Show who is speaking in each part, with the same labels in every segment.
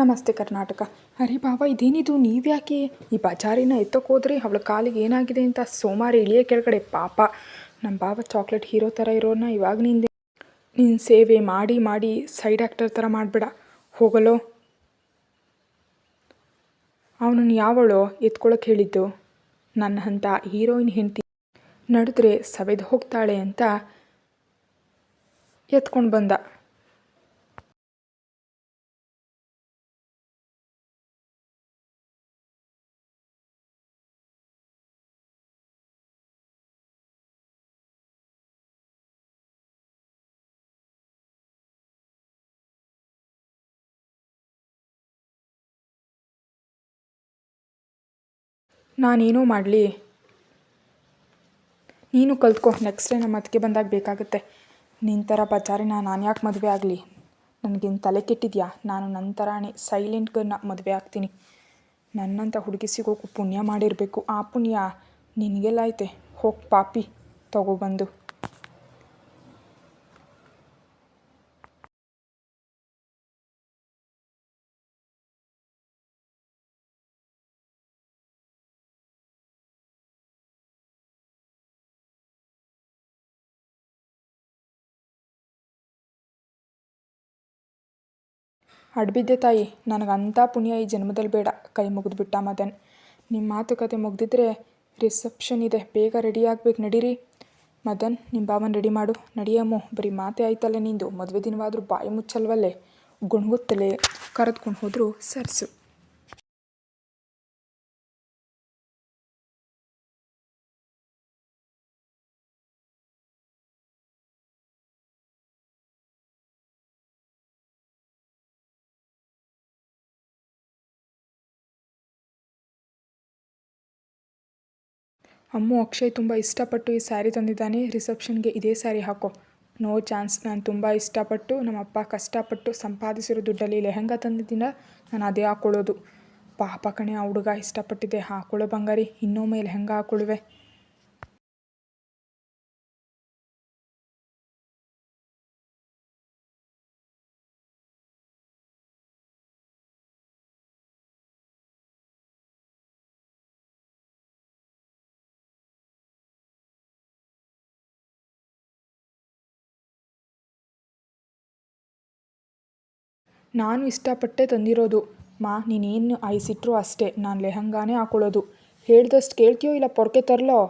Speaker 1: ನಮಸ್ತೆ ಕರ್ನಾಟಕ. ಅರೆ ಬಾವ, ಇದೇನಿದು? ನೀವ್ಯಾಕೆ ಈ ಬಜಾರಿನ ಎತ್ತಕ್ಕೆ ಹೋದ್ರಿ? ಅವಳ ಕಾಲಿಗೆ ಏನಾಗಿದೆ ಅಂತ ಸೋಮಾರಿ ಇಳಿಯೇ ಕೆಳಗಡೆ. ಪಾಪ ನಮ್ಮ ಬಾವ ಚಾಕ್ಲೇಟ್ ಹೀರೋ ಥರ ಇರೋನ್ನ ಇವಾಗ ನಿನ್ನ ಸೇವೆ ಮಾಡಿ ಮಾಡಿ ಸೈಡ್ ಆ್ಯಕ್ಟರ್ ಥರ ಮಾಡಬೇಡ. ಹೋಗಲೋ. ಅವನನ್ನು ಯಾವಳೋ ಎತ್ಕೊಳಕ್ಕೆ ಹೇಳಿದ್ದು? ನನ್ನ ಅಂತ ಹೀರೋಯಿನ್ ಹೆಂಡತಿ ನಡೆದ್ರೆ ಸವೆದು ಹೋಗ್ತಾಳೆ ಅಂತ ಎತ್ಕೊಂಡು ಬಂದ. ನಾನೇನೋ ಮಾಡಲಿ, ನೀನು ಕಲ್ತ್ಕೊ. ನೆಕ್ಸ್ಟ್ ಡೇ ನಮ್ಮ ಅದಕ್ಕೆ ಬಂದಾಗ ಬೇಕಾಗುತ್ತೆ. ನಿನ್ನ ಥರ ಬಚಾರಿನ ನಾನು ಯಾಕೆ ಮದುವೆ ಆಗಲಿ? ನನಗೇನು ತಲೆ ಕೆಟ್ಟಿದ್ಯಾ? ನಾನು ನನ್ನ ಥರಾನೇ ಸೈಲೆಂಟ್ಗನ್ನ ಮದುವೆ ಆಗ್ತೀನಿ. ನನ್ನಂಥ ಹುಡುಗಿ ಸಿಗೋಕ್ಕೂ ಪುಣ್ಯ ಮಾಡಿರಬೇಕು. ಆ ಪುಣ್ಯ ನಿನಗೆಲ್ಲ ಐತೆ. ಹೋಗಿ ಪಾಪಿ ತಗೊಬಂದು. ಅಡ್ಬಿದ್ದೆ ತಾಯಿ, ನನಗಂಥ ಪುಣ್ಯ ಈ ಜನ್ಮದಲ್ಲಿ ಬೇಡ. ಕೈ ಮುಗಿದ್ಬಿಟ್ಟ ಮದನ್. ನಿಮ್ಮ ಮಾತುಕತೆ ಮುಗ್ದಿದ್ರೆ ರಿಸೆಪ್ಷನ್ ಇದೆ, ಬೇಗ ರೆಡಿ ಆಗ್ಬೇಕು. ನಡೀರಿ. ಮದನ್, ನಿಮ್ಮ ಬಾವನ್ ರೆಡಿ ಮಾಡು. ನಡಿಯಮ್ಮು, ಬರೀ ಮಾತೆ ಆಯ್ತಲ್ಲ ನಿಂದು. ಮದುವೆ ದಿನವಾದರೂ ಬಾಯಿ ಮುಚ್ಚಲ್ವಲ್ಲೇ. ಗುಣಗುತ್ತಲೇ ಕರೆದುಕೊಂಡು ಹೋದ್ರು ಸರ್ಸು. ಅಮ್ಮು, ಅಕ್ಷಯ್ ತುಂಬ ಇಷ್ಟಪಟ್ಟು ಈ ಸ್ಯಾರಿ ತಂದಿದ್ದಾನೆ. ರಿಸೆಪ್ಷನ್ಗೆ ಇದೇ ಸ್ಯಾರಿ ಹಾಕೋ. No chance. ನಾನು ತುಂಬ ಇಷ್ಟಪಟ್ಟು ನಮ್ಮಪ್ಪ ಕಷ್ಟಪಟ್ಟು ಸಂಪಾದಿಸಿರೋ ದುಡ್ಡಲ್ಲಿ ಲೆಹಂಗಾ ತಂದಿದ್ದೀನ, ನಾನು ಅದೇ ಹಾಕ್ಕೊಳ್ಳೋದು. ಪಾಪ ಕಣೆ, ಆ ಹುಡುಗ ಇಷ್ಟಪಟ್ಟಿದ್ದೆ. ಹಾಕ್ಕೊಳ್ಳೋ ಬಂಗಾರಿ, ಇನ್ನೊಮ್ಮೆ ಲೆಹಂಗಾ ಹಾಕ್ಕೊಳ್ಳುವೆ. ನಾನು ಇಷ್ಟಪಟ್ಟೆ ತಂದಿರೋದು. ಮಾ, ನೀನೇನು ಐಸಿಟ್ರು ಅಷ್ಟೇ, ನಾನು ಲೆಹಂಗಾನೇ ಹಾಕ್ಕೊಳ್ಳೋದು. ಹೇಳ್ದಷ್ಟು ಕೇಳ್ತೀಯೋ ಇಲ್ಲ ಪೊರ್ಕೆ ತರಲೋ?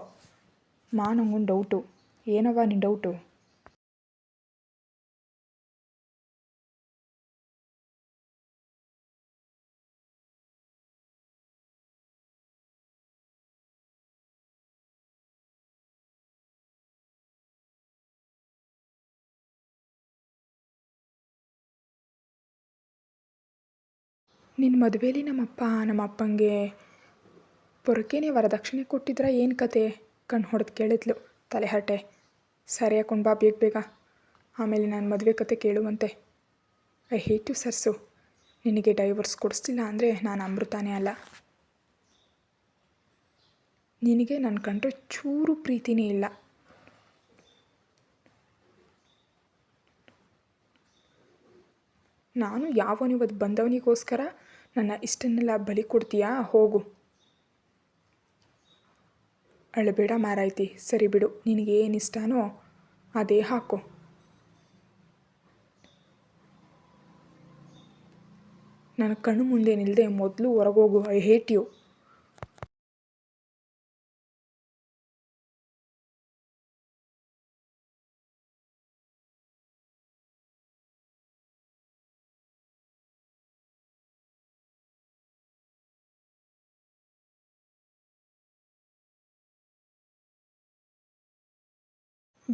Speaker 1: ಮಾ, ನಂಗೊಂದು ಡೌಟು. ಏನವ್ವ ನಿನ್ನ ಡೌಟು? ನಿನ್ನ ಮದುವೆಲಿ ನಮ್ಮ ಅಪ್ಪಂಗೆ ಪೊರಕೆನೇ ವರದಕ್ಷಿಣೆ ಕೊಟ್ಟಿದ್ರ? ಏನು ಕತೆ? ಕಣ್ಣು ಹೊಡೆದು ಕೇಳಿದ್ಲು. ತಲೆ ಹರಟೆ. ಸರಿ ಹಾಕೊಂಡು ಬಾ ಬೇಗ ಬೇಗ. ಆಮೇಲೆ ನಾನು ಮದುವೆ ಕತೆ ಕೇಳುವಂತೆ. ಐ ಹೇಟ್ ಯು ಸರ್ಸು. ನಿನಗೆ ಡೈವರ್ಸ್ ಕೊಡಿಸ್ಲಿಲ್ಲ ಅಂದರೆ ನಾನು ಅಮೃತಾನೇ ಅಲ್ಲ. ನಿನಗೆ ನನ್ನ ಕಂಡ್ರೆ ಚೂರು ಪ್ರೀತಿನೇ ಇಲ್ಲ. ನಾನು ಯಾವನಿವತ್ತು ಬಂದವನಿಗೋಸ್ಕರ ನನ್ನ ಇಷ್ಟನ್ನೆಲ್ಲ ಬಲಿ ಕೊಡ್ತೀಯಾ? ಹೋಗು. ಅಳಬೇಡ ಮಾರಾಯ್ತಿ. ಸರಿ ಬಿಡು, ನಿನಗೆ ಏನು ಇಷ್ಟನೋ ಅದೇ ಹಾಕೋ. ನನ್ನ ಕಣ್ಣು ಮುಂದೆ ನಿಲ್ಲದೆ ಮೊದಲು ಹೊರಗೋಗು. I hate you.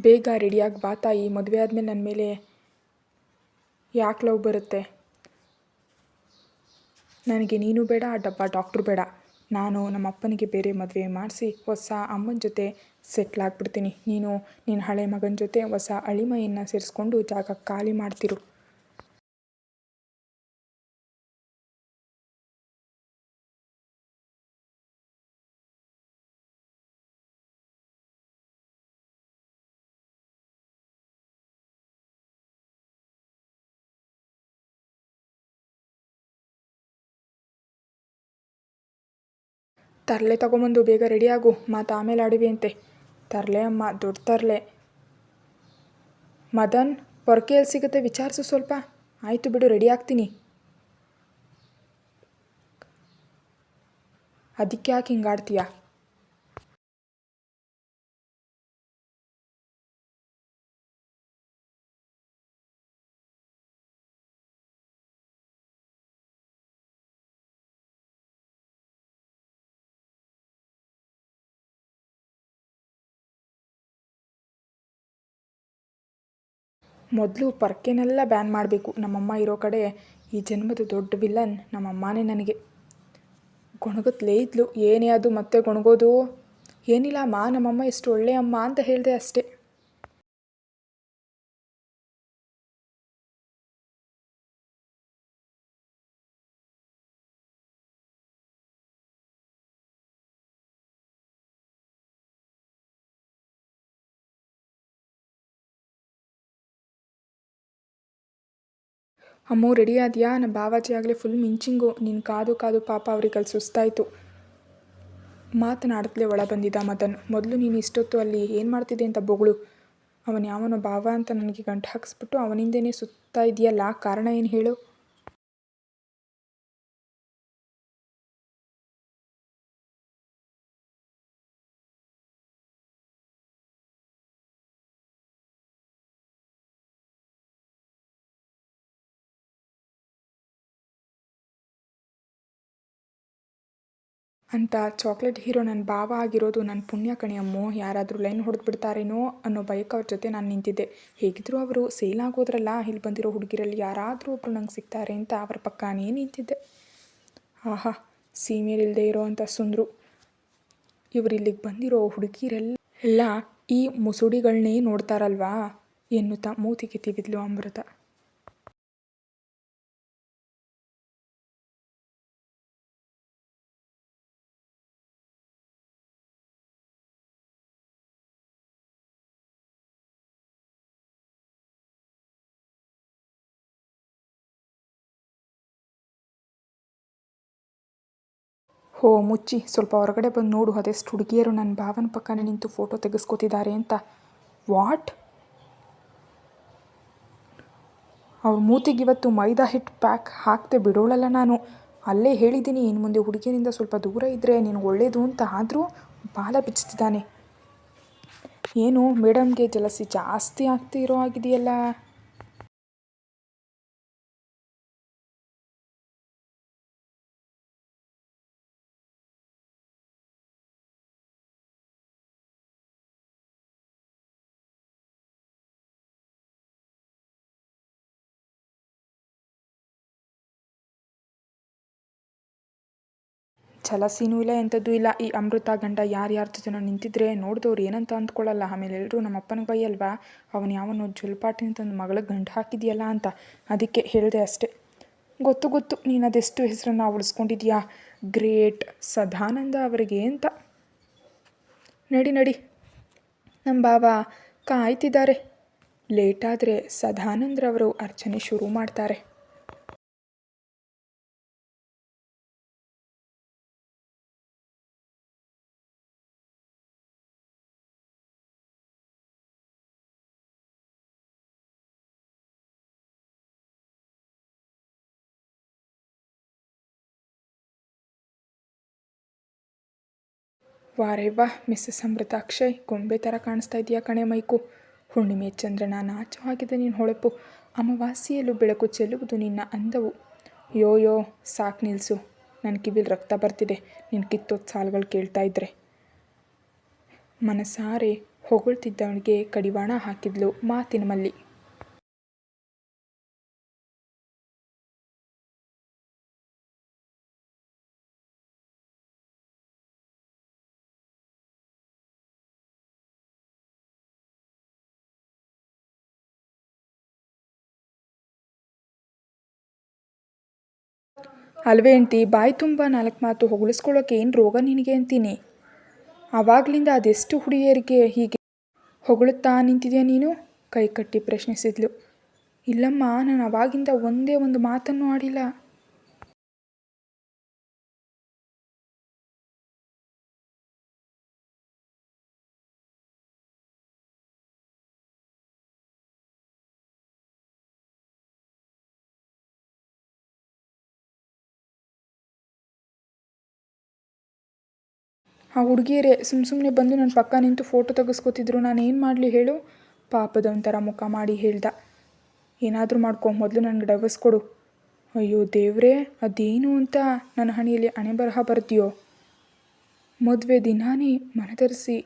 Speaker 1: ಬೇಗ ರೆಡಿಯಾಗಿ ಬಾ ತಾಯಿ. ಮದುವೆ ಆದಮೇಲೆ ನನ್ನ ಮೇಲೆ ಯಾಕೆ ಲವ್ ಬರುತ್ತೆ? ನನಗೆ ನೀನು ಬೇಡ, ಆ ಡಬ್ಬ ಡಾಕ್ಟ್ರು ಬೇಡ. ನಾನು ನಮ್ಮ ಅಪ್ಪನಿಗೆ ಬೇರೆ ಮದುವೆ ಮಾಡಿಸಿ ಹೊಸ ಅಮ್ಮನ ಜೊತೆ ಸೆಟ್ಲ್ ಆಗಿಬಿಡ್ತೀನಿ. ನೀನು ನಿನ್ನ ಹಳೆ ಮಗನ ಜೊತೆ ಹೊಸ ಅಳಿಮೈಯನ್ನು ಸೇರಿಸ್ಕೊಂಡು ಜಾಗ ಖಾಲಿ ಮಾಡ್ತಿರು. ತರಲೆ ತಗೊಂಬಂದು ಬೇಗ ರೆಡಿಯಾಗು, ಮತ್ತು ಆಮೇಲೆ ಆಡುವಿ ಅಂತೆ. ತರಲೆ ಅಮ್ಮ, ದೊಡ್ಡ ತರಲೆ. ಮದನ್, ಪೊರಕೆ ಎಲ್ಲಿ ಸಿಗುತ್ತೆ ವಿಚಾರಿಸು ಸ್ವಲ್ಪ. ಆಯಿತು ಬಿಡು, ರೆಡಿ ಆಗ್ತೀನಿ. ಅದಕ್ಕೆ ಯಾಕೆ ಹಿಂಗೆ ಆಡ್ತೀಯ? ಮೊದಲು ಪೊರಕೆನೆಲ್ಲ ಬ್ಯಾನ್ ಮಾಡಬೇಕು. ನಮ್ಮಮ್ಮ ಇರೋ ಕಡೆ ಈ ಜನ್ಮದ ದೊಡ್ಡ ವಿಲ್ಲನ್ ನಮ್ಮಮ್ಮನೇ ನನಗೆ. ಗೊಣಗುತ್ತಲೇ ಇದ್ಲು. ಏನೇ ಅದು ಮತ್ತೆ ಗೊಣಗೋದು? ಏನಿಲ್ಲ ಅಮ್ಮ, ನಮ್ಮಮ್ಮ ಎಷ್ಟು ಒಳ್ಳೆಯ ಅಮ್ಮ ಅಂತ ಹೇಳಿದೆ ಅಷ್ಟೇ. ಅಮ್ಮು, ರೆಡಿ ಆದ್ಯಾ? ನಮ್ಮ ಬಾವಾಜಿ ಆಗಲೇ ಫುಲ್ ಮಿಂಚಿಂಗು. ನೀನು ಕಾದು ಕಾದು ಪಾಪ ಅವ್ರಿಗೆ ಅಲ್ಲಿ ಸುಸ್ತಾಯಿತು. ಮಾತನಾಡ್ತಲೇ ಒಳ ಬಂದಿದ್ದ ಮದನ್. ಮೊದಲು ನೀನು ಇಷ್ಟೊತ್ತು ಅಲ್ಲಿ ಏನು ಮಾಡ್ತಿದ್ದೆ ಅಂತ ಬೊಗಳು. ಅವನು ಯಾವನೋ ಬಾವ ಅಂತ ನನಗೆ ಗಂಟು ಹಾಕಿಸ್ಬಿಟ್ಟು ಅವನಿಂದೇನೆ ಸುತ್ತಾ ಇದೆಯಲ್ಲ, ಕಾರಣ ಏನು ಹೇಳು? ಅಂತ ಚಾಕ್ಲೇಟ್ ಹೀರೋ ನನ್ನ ಭಾವ ಆಗಿರೋದು ನನ್ನ ಪುಣ್ಯ ಕಣೆ ಅಮ್ಮು. ಯಾರಾದರೂ ಲೈನ್ ಹೊಡೆದ್ಬಿಡ್ತಾರೇನೋ ಅನ್ನೋ ಭಯಕ್ಕೆ ಅವ್ರ ಜೊತೆ ನಾನು ನಿಂತಿದ್ದೆ. ಹೇಗಿದ್ರು ಅವರು ಸೇಲ್ ಆಗೋದ್ರಲ್ಲ, ಇಲ್ಲಿ ಬಂದಿರೋ ಹುಡುಗಿರಲ್ಲಿ ಯಾರಾದರೂ ಒಬ್ಬರು ನಂಗೆ ಸಿಗ್ತಾರೆ ಅಂತ ಅವ್ರ ಪಕ್ಕನೇ ನಿಂತಿದ್ದೆ. ಆಹಾ, ಸೀಮೆಯಲ್ಲಿಲ್ಲದೆ ಇರೋ ಅಂಥ ಸುಂದರು. ಇವರು ಇಲ್ಲಿಗೆ ಬಂದಿರೋ ಹುಡುಗಿರೆಲ್ಲ ಈ ಮುಸುಡಿಗಳನ್ನೇ ನೋಡ್ತಾರಲ್ವಾ ಎನ್ನುತ್ತಾ ಮೂತಿಗೆ ತಿವಿದ್ಲು ಅಮೃತ. ಹೋ ಮುಚ್ಚಿ, ಸ್ವಲ್ಪ ಹೊರಗಡೆ ಬಂದು ನೋಡು, ಅದೆಷ್ಟು ಹುಡುಗಿಯರು ನನ್ನ ಭಾವನ ಪಕ್ಕನೇ ನಿಂತು ಫೋಟೋ ತೆಗೆಸ್ಕೋತಿದ್ದಾರೆ ಅಂತ. ವಾಟ್? ಅವ್ರ ಮೂತಿಗೆ ಇವತ್ತು ಮೈದಾ ಹಿಟ್ಟು ಪ್ಯಾಕ್ ಹಾಕ್ತೆ ಬಿಡೋಳಲ್ಲ ನಾನು. ಅಲ್ಲೇ ಹೇಳಿದ್ದೀನಿ, ಇನ್ನು ಮುಂದೆ ಹುಡುಗಿಯರಿಂದ ಸ್ವಲ್ಪ ದೂರ ಇದ್ದರೆ ನಿನಗೆ ಒಳ್ಳೇದು ಅಂತ. ಆದರೂ ಬಾಲ ಬಿಚ್ತಿದ್ದಾನೆ. ಏನು ಮೇಡಮ್ಗೆ ಜಲಸಿ ಜಾಸ್ತಿ ಆಗ್ತಿರೋ ಆಗಿದೆಯಲ್ಲ. ಛಲಸಿನೂ ಇಲ್ಲ, ಎಂಥದ್ದೂ ಇಲ್ಲ. ಈ ಅಮೃತ ಗಂಡ ಯಾರ್ಯಾರ ಜೊತೆ ನಿಂತಿದ್ರೆ ನೋಡಿದವ್ರು ಏನಂತ ಅಂದ್ಕೊಳ್ಳಲ್ಲ. ಆಮೇಲೆ ಎಲ್ಲರೂ ನಮ್ಮ ಅಪ್ಪನ ಬೈಯಲ್ವಾ, ಅವನು ಯಾವನು ಜೊಲ್ಪಾಟಿನ ತಂದು ಮಗಳಿಗೆ ಗಂಟು ಹಾಕಿದೆಯಲ್ಲ ಅಂತ. ಅದಕ್ಕೆ ಹೇಳಿದೆ ಅಷ್ಟೆ. ಗೊತ್ತು ಗೊತ್ತು, ನೀನು ಅದೆಷ್ಟು ಹೆಸರನ್ನು ಉಳಿಸ್ಕೊಂಡಿದ್ಯಾ. ಗ್ರೇಟ್ ಸದಾನಂದ ಅವರಿಗೆ ಅಂತ. ನಡಿ ನಡಿ, ನಮ್ಮ ಬಾವ ಕಾಯ್ತಿದ್ದಾರೆ. ಲೇಟಾದರೆ ಸದಾನಂದ್ರವರು ಅರ್ಚನೆ ಶುರು ಮಾಡ್ತಾರೆ. ವಾರೇ ವಾಹ್, ಮಿಸ್ಸಸ್ ಅಮೃತ ಅಕ್ಷಯ್, ಗೊಂಬೆ ಥರ ಕಾಣಿಸ್ತಾ ಇದೆಯಾ ಕಣೆ ಮೈಕು. ಹುಣ್ಣಿಮೆ ಚಂದ್ರನ ನಾಚು ಆಗಿದೆ ನಿನ್ನ ಹೊಳಪು. ಅಮಾವಾಸ್ಯೆಯಲ್ಲೂ ಬೆಳಕು ಚೆಲ್ಲುವುದು ನಿನ್ನ ಅಂದವು. ಯೋ ಸಾಕು ನಿಲ್ಲಿಸು. ನನ್ನ ಕಿವಿಲಿ ರಕ್ತ ಬರ್ತಿದೆ ನಿನ್ನ ಕಿತ್ತೋದ ಸಾಲುಗಳು ಕೇಳ್ತಾ ಇದ್ರೆ. ಮನಸಾರೆ ಹೊಗಳ್ತಿದ್ದವನಿಗೆ ಕಡಿವಾಣ ಹಾಕಿದ್ಲು ಮಾತಿನ ಮಲ್ಲಿ. ಅಲ್ವೇ ಹೆಂಡ್ತಿ, ಬಾಯಿ ತುಂಬ 4 ಮಾತು ಹೊಗಳಿಸ್ಕೊಳ್ಳೋಕೆ ಏನು ರೋಗ ನಿನಗೆ ಅಂತೀನಿ. ಆವಾಗಲಿಂದ ಅದೆಷ್ಟು ಹುಡುಗಿಯರಿಗೆ ಹೀಗೆ ಹೊಗಳುತ್ತಾ ನಿಂತಿದೆಯಾ ನೀನು? ಕೈ ಕಟ್ಟಿ ಪ್ರಶ್ನಿಸಿದ್ಲು. ಇಲ್ಲಮ್ಮ, ನಾನು ಆವಾಗಿಂದ ಒಂದೇ ಒಂದು ಮಾತನ್ನು ಆಡಿಲ್ಲ. ಆ ಹುಡುಗಿಯರೇ ಸುಮ್ಮನೆ ಬಂದು ನನ್ನ ಪಕ್ಕ ನಿಂತು ಫೋಟೋ ತೆಗೆಸ್ಕೊತಿದ್ರು. ನಾನು ಏನು ಮಾಡಲಿ ಹೇಳು? ಪಾಪದ ಒಂಥರ ಮುಖ ಮಾಡಿ ಹೇಳ್ದ, ಏನಾದರೂ ಮಾಡ್ಕೊ, ಮೊದಲು ನನಗೆ ಡೈವರ್ಸ್ ಕೊಡು. ಅಯ್ಯೋ ದೇವ್ರೇ, ಅದೇನು ಅಂತ ನನ್ನ ಹಣೆಯಲ್ಲಿ ಹಣೆ ಬರಹ ಬರ್ತೀಯೋ? ಮದುವೆ ದಿನಾನೇ ಮನತರಿಸಿ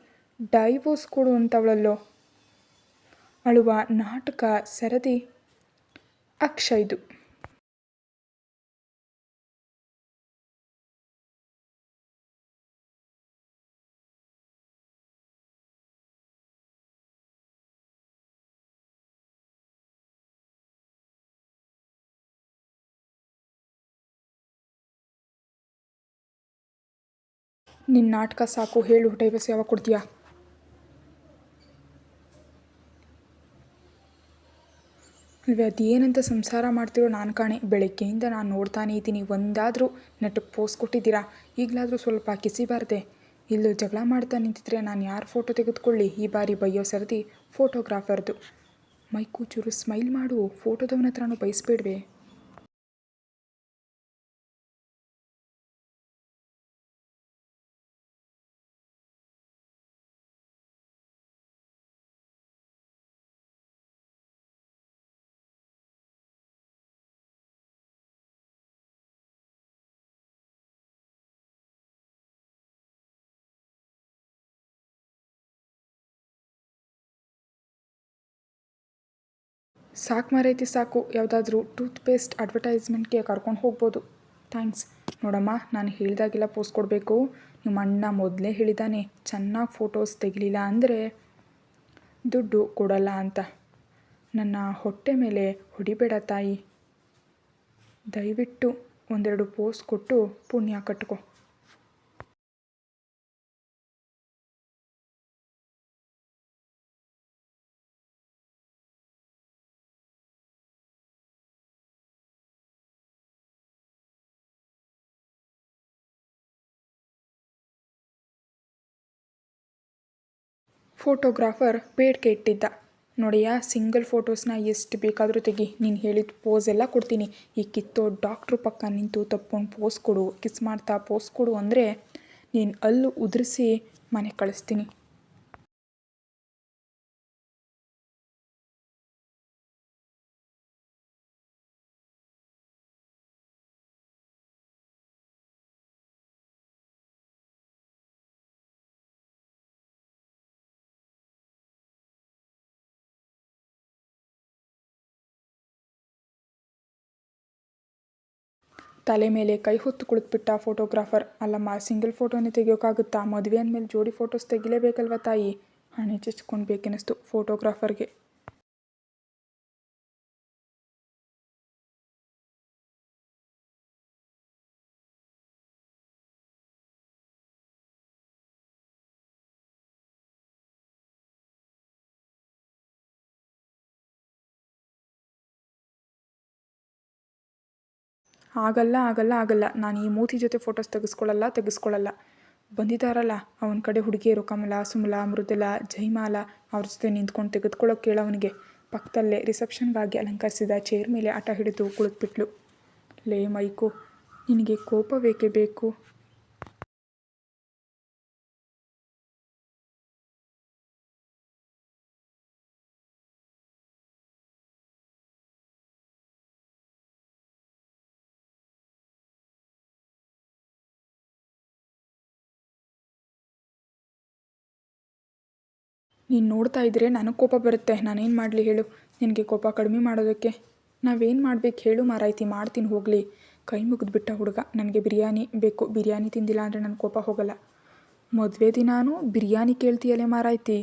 Speaker 1: ಡೈವೋರ್ಸ್ ಕೊಡು ಅಂತವಳಲ್ಲೋ. ಅಳುವ ನಾಟಕ ಸರದಿ ಅಕ್ಷಯ್ದು. ನಿನ್ನ ನಾಟಕ ಸಾಕು, ಹೇಳು, ಡೈವರ್ಸ್ ಯಾವಾಗ ಕೊಡ್ತೀಯಾ? ಅಲ್ವೇ, ಅದೇನಂತ ಸಂಸಾರ ಮಾಡ್ತಿರೋ ನಾನು ಕಾಣೆ. ಬೆಳಗ್ಗೆಯಿಂದ ನಾನು ನೋಡ್ತಾನೆ ಇದ್ದೀನಿ, ಒಂದಾದರೂ ನೆಟ್ಟಗೆ ಪೋಸ್ ಕೊಟ್ಟಿದ್ದೀರಾ? ಈಗಲಾದರೂ ಸ್ವಲ್ಪ ಕಿಸಿಬಾರ್ದೆ? ಇಲ್ಲೂ ಜಗಳ ಮಾಡ್ತಾ ನಿಂತಿದ್ರೆ ನಾನು ಯಾರು ಫೋಟೋ ತೆಗೆದುಕೊಳ್ಳಿ? ಈ ಬಾರಿ ಬೈಯೋ ಸರದಿ ಫೋಟೋಗ್ರಾಫರ್ದು. ಮೈಕು ಚೂರು ಸ್ಮೈಲ್ ಮಾಡು, ಫೋಟೋದವನ ಹತ್ರನೂ ಬಯಸ್ಬೇಡ್ವೆ? ಸಾಕು ಮಾರೈತಿ ಸಾಕು, ಯಾವುದಾದ್ರೂ ಟೂತ್ ಪೇಸ್ಟ್ ಅಡ್ವರ್ಟೈಸ್ಮೆಂಟ್ಗೆ ಕರ್ಕೊಂಡು ಹೋಗ್ಬೋದು. ಥ್ಯಾಂಕ್ಸ್. ನೋಡಮ್ಮ, ನಾನು ಹೇಳಿದಾಗೆಲ್ಲ ಪೋಸ್ಟ್ ಕೊಡಬೇಕು. ನಿಮ್ಮ ಅಣ್ಣ ಮೊದಲೇ ಹೇಳಿದ್ದಾನೆ, ಚೆನ್ನಾಗಿ ಫೋಟೋಸ್ ತೆಗಿಲಿಲ್ಲ ಅಂದರೆ ದುಡ್ಡು ಕೊಡಲ್ಲ ಅಂತ. ನನ್ನ ಹೊಟ್ಟೆ ಮೇಲೆ ಹೊಡಿಬೇಡ ತಾಯಿ, ದಯವಿಟ್ಟು ಒಂದೆರಡು ಪೋಸ್ಟ್ ಕೊಟ್ಟು ಪುಣ್ಯ ಕಟ್ಕೊ. ಫೋಟೋಗ್ರಾಫರ್ ಬೇಡಿಕೆ ಇಟ್ಟಿದ್ದ. ನೋಡಿಯಾ, ಸಿಂಗಲ್ ಫೋಟೋಸ್ನ ಎಷ್ಟು ಬೇಕಾದರೂ ತೆಗಿ, ನೀನು ಹೇಳಿದ ಪೋಸ್ ಎಲ್ಲ ಕೊಡ್ತೀನಿ. ಈ ಕಿತ್ತೋ ಡಾಕ್ಟ್ರು ಪಕ್ಕ ನಿಂತು ತಪ್ಕೊಂಡು ಪೋಸ್ ಕೊಡು, ಕಿಸ್ ಮಾಡ್ತಾ ಪೋಸ್ ಕೊಡು ಅಂದರೆ ನೀನು ಅಲ್ಲು ಉದುರಿಸಿ ಮನೆಗೆ ಕಳಿಸ್ತೀನಿ. ತಲೆ ಮೇಲೆ ಕೈ ಹೊತ್ತು ಕುಳಿತುಬಿಟ್ಟ ಫೋಟೋಗ್ರಾಫರ್. ಅಲ್ಲಮ್ಮ, ಸಿಂಗಲ್ ಫೋಟೋನೇ ತೆಗಿಯೋಕ್ಕಾಗುತ್ತಾ? ಮದುವೆ ಅಂದಮೇಲೆ ಜೋಡಿ ಫೋಟೋಸ್ ತೆಗಿಲೇಬೇಕಲ್ವ ತಾಯಿ? ಹಣೆ ಚಚ್ಕೊಳ್ಬೇಕೆನ್ನಿಸ್ತು ಫೋಟೋಗ್ರಾಫರ್ಗೆ. ಆಗಲ್ಲ ಆಗಲ್ಲ ಆಗಲ್ಲ, ನಾನು ಈ ಮೂತಿ ಜೊತೆ ಫೋಟೋಸ್ ತೆಗೆಸ್ಕೊಳ್ಳಲ್ಲ. ಬಂದಿದ್ದಾರಲ್ಲ ಅವನ ಕಡೆ ಹುಡುಗಿಯರು, ಕಮಲ, ಸುಮಲ, ಮೃದುಲ, ಜೈಮಾಲ, ಅವ್ರ ಜೊತೆ ನಿಂತ್ಕೊಂಡು ತೆಗೆದುಕೊಳ್ಳೋಕೆ ಕೇಳ ಅವನಿಗೆ. ಪಕ್ಕದಲ್ಲೇ ರಿಸೆಪ್ಷನ್ಗಾಗಿ ಅಲಂಕರಿಸಿದ ಚೇರ್ ಮೇಲೆ ಆಟ ಹಿಡಿದು ಕುಳಿತುಬಿಟ್ಲು. ಲೇ ಮೈಕು, ನಿನಗೆ ಕೋಪವೇಕೆ ಬೇಕು? ನೀನು ನೋಡ್ತಾ ಇದ್ದರೆ ನನಗೆ ಕೋಪ ಬರುತ್ತೆ. ನಾನೇನು ಮಾಡಲಿ ಹೇಳು ನಿನಗೆ ಕೋಪ ಕಡಿಮೆ ಮಾಡೋದಕ್ಕೆ? ನಾವೇನು ಮಾಡಬೇಕು ಹೇಳು ಮಾರಾಯ್ತಿ, ಮಾಡ್ತೀನಿ ಹೋಗಲಿ. ಕೈ ಮುಗಿದ್ಬಿಟ್ಟ ಹುಡುಗ. ನನಗೆ ಬಿರಿಯಾನಿ ಬೇಕು, ಬಿರಿಯಾನಿ ತಿಂದಿಲ್ಲ ಅಂದರೆ ನನ್ನ ಕೋಪ ಹೋಗಲ್ಲ. ಮದುವೆ ದಿನಾನೂ ಬಿರಿಯಾನಿ ಕೇಳ್ತೀಯಲ್ಲೇ ಮಾರಾಯ್ತಿ?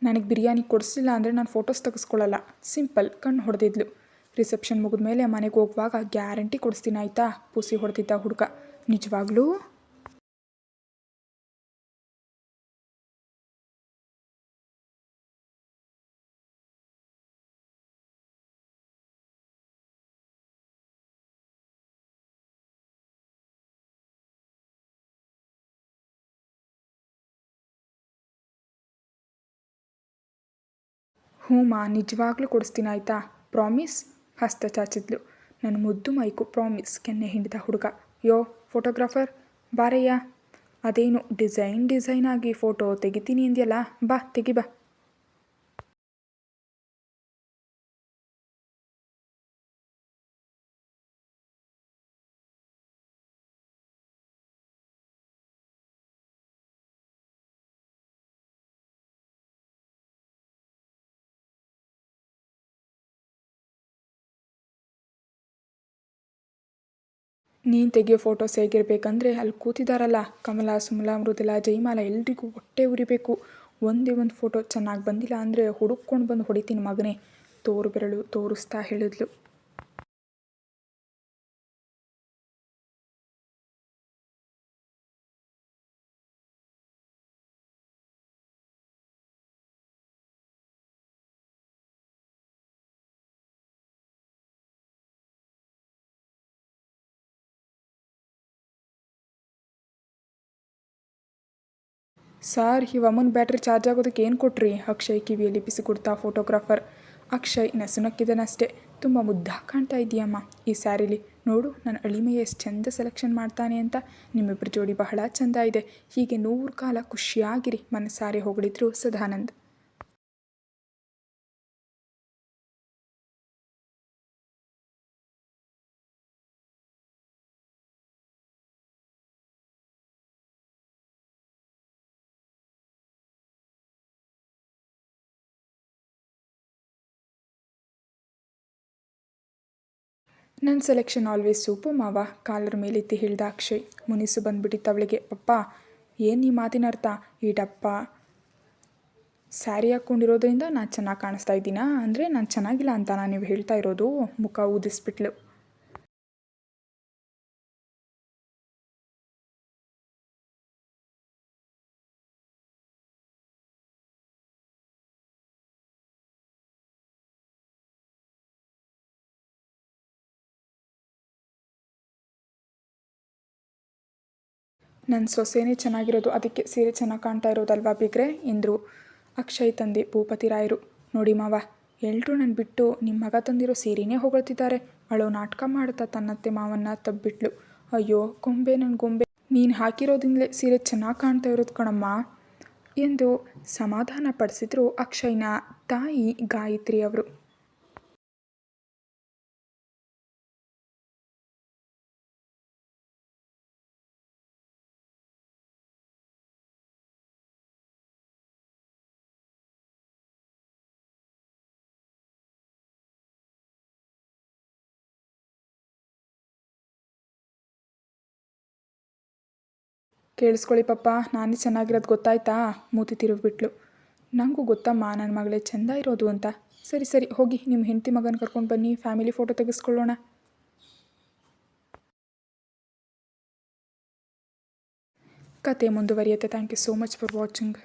Speaker 1: ನನಗೆ ಬಿರಿಯಾನಿ ಕೊಡಿಸಿಲ್ಲ ಅಂದರೆ ನಾನು ಫೋಟೋಸ್ ತೆಗೆಸ್ಕೊಳ್ಳಲ್ಲ. ಸಿಂಪಲ್. ಕಣ್ಣು ಹೊಡೆದಿದ್ಲು. ರಿಸೆಪ್ಷನ್ ಮುಗಿದ್ಮೇಲೆ ಮನೆಗೆ ಹೋಗುವಾಗ ಗ್ಯಾರಂಟಿ ಕೊಡಿಸ್ತೀನಿ ಆಯಿತಾ? ಪುಸಿ ಹೊಡೆದಿದ್ದ ಹುಡುಗ. ನಿಜವಾಗ್ಲೂ? ಹ್ಞೂ ಮಾ, ನಿಜವಾಗ್ಲೂ ಕೊಡಿಸ್ತೀನಿ ಆಯಿತಾ, ಪ್ರಾಮಿಸ್. ಹಸ್ತ ಚಾಚಿದ್ಲು. ನನ್ನ ಮುದ್ದು ಮೈಕು ಪ್ರಾಮಿಸ್. ಕೆನ್ನೆ ಹಿಂಡಿದ ಹುಡುಗ. ಯೋ ಫೋಟೋಗ್ರಾಫರ್ ಬಾರಯ್ಯ. ಅದೇನು ಡಿಸೈನ್ ಆಗಿ ಫೋಟೋ ತೆಗಿತೀನಿ ಅಂದ್ಯಲ್ಲ, ಬಾ ತೆಗಿ ಬಾ. ನೀನು ತೆಗಿಯೋ ಫೋಟೋಸ್ ಹೇಗಿರ್ಬೇಕಂದ್ರೆ ಅಲ್ಲಿ ಕೂತಿದ್ದಾರಲ್ಲ ಕಮಲ, ಸುಮಲಾ, ಮೃದುಲಾ, ಜೈಮಾಲ ಎಲ್ರಿಗೂ ಹೊಟ್ಟೆ ಉರಿಬೇಕು. ಒಂದೇ ಒಂದು ಫೋಟೋ ಚೆನ್ನಾಗಿ ಬಂದಿಲ್ಲ ಅಂದರೆ ಹುಡುಕ್ಕೊಂಡು ಬಂದು ಹೊಡಿತೀನಿ ಮಗನೇ, ತೋರು ಬೆರಳು ತೋರಿಸ್ತಾ ಹೇಳಿದ್ಲು. ಸಾರ್, ಈ ಅಮ್ಮನ ಬ್ಯಾಟ್ರಿ ಚಾರ್ಜ್ ಆಗೋದಕ್ಕೆ ಏನು ಕೊಟ್ರಿ? ಅಕ್ಷಯ್ ಕಿವಿಯಲ್ಲಿ ಬಿಸಿ ಕೊಡ್ತಾ ಫೋಟೋಗ್ರಾಫರ್. ಅಕ್ಷಯ್ ನಸುನಕ್ಕಿದನಷ್ಟೇ. ತುಂಬ ಮುದ್ದಾಗಿ ಕಾಣ್ತಾ ಇದೆಯಮ್ಮ ಈ ಸ್ಯಾರಿಲಿ. ನೋಡು ನನ್ನ ಅಳಿಮೆಯ ಎಷ್ಟು ಚೆಂದ ಸೆಲೆಕ್ಷನ್ ಮಾಡ್ತಾನೆ ಅಂತ. ನಿಮ್ಮಿಬ್ಬರ ಜೋಡಿ ಬಹಳ ಚೆಂದ ಇದೆ. ಹೀಗೆ 100 ಕಾಲ ಖುಷಿಯಾಗಿರಿ. ಮನಸಾರೆ ಹೊಗಳಿದ್ರು ಸದಾನಂದ್. ನನ್ನ ಸೆಲೆಕ್ಷನ್ ಆಲ್ವೇಸ್ ಸೂಪು ಮಾವ, ಕಾಲರ್ ಮೇಲೆತ್ತಿ ಹೇಳ್ದ ಅಕ್ಷಯ್. ಮುನಿಸು ಬಂದ್ಬಿಟ್ಟಿತ್ತು ಅವಳಿಗೆ. ಪಪ್ಪ, ಏನು ಈ ಮಾತಿನ ಅರ್ಥ? ಈ ಡಪ್ಪ ಸ್ಯಾರಿ ಹಾಕ್ಕೊಂಡಿರೋದ್ರಿಂದ ನಾನು ಚೆನ್ನಾಗಿ ಕಾಣಿಸ್ತಾ ಇದ್ದೀನಾ? ಅಂದರೆ ನಾನು ಚೆನ್ನಾಗಿಲ್ಲ ಅಂತ ನೀವು ಹೇಳ್ತಾ ಇರೋದು? ಮುಖ ಊದಿಸ್ಬಿಟ್ಲು. ನನ್ನ ಸೊಸೆನೇ ಚೆನ್ನಾಗಿರೋದು, ಅದಕ್ಕೆ ಸೀರೆ ಚೆನ್ನಾಗಿ ಕಾಣ್ತಾ ಇರೋದಲ್ವಾ ಬಿಗ್ರೆ ಎಂದರು ಅಕ್ಷಯ್ ತಂದೆ ಭೂಪತಿ ರಾಯರು. ನೋಡಿ ಮಾವ, ಎಲ್ಲರೂ ನನ್ನ ಬಿಟ್ಟು ನಿಮ್ಮ ಮಗ ತಂದಿರೋ ಸೀರೆನೇ ಹೊಗಳ್ತಿದ್ದಾರೆ. ಅವಳು ನಾಟಕ ಮಾಡ್ತಾ ತನ್ನತ್ತೆ ಮಾವನ್ನ ತಬ್ಬಿಟ್ಲು. ಅಯ್ಯೋ ಗೊಂಬೆ, ನನ್ನ ಗೊಂಬೆ, ನೀನು ಹಾಕಿರೋದಿಂದಲೇ ಸೀರೆ ಚೆನ್ನಾಗಿ ಕಾಣ್ತಾ ಇರೋದು ಕಣಮ್ಮ ಎಂದು ಸಮಾಧಾನ ಪಡಿಸಿದ್ರು ಅಕ್ಷಯ್ನ ತಾಯಿ ಗಾಯತ್ರಿ ಅವರು. ಕೇಳಿಸ್ಕೊಳ್ಳಿ ಪಪ್ಪ, ನಾನೇ ಚೆನ್ನಾಗಿರೋದು ಗೊತ್ತಾಯ್ತಾ? ಮೂತಿ ತಿರುಗಿಬಿಟ್ಲು. ನನಗೂ ಗೊತ್ತಮ್ಮ ನನ್ನ ಮಗಳೇ ಚೆಂದ ಇರೋದು ಅಂತ. ಸರಿ ಸರಿ ಹೋಗಿ ನಿಮ್ಮ ಹೆಂಡತಿ ಮಗನ ಕರ್ಕೊಂಡು ಬನ್ನಿ, ಫ್ಯಾಮಿಲಿ ಫೋಟೋ ತೆಗೆಸ್ಕೊಳ್ಳೋಣ. ಕತೆ ಮುಂದುವರಿಯುತ್ತೆ. Thank you so much for watching.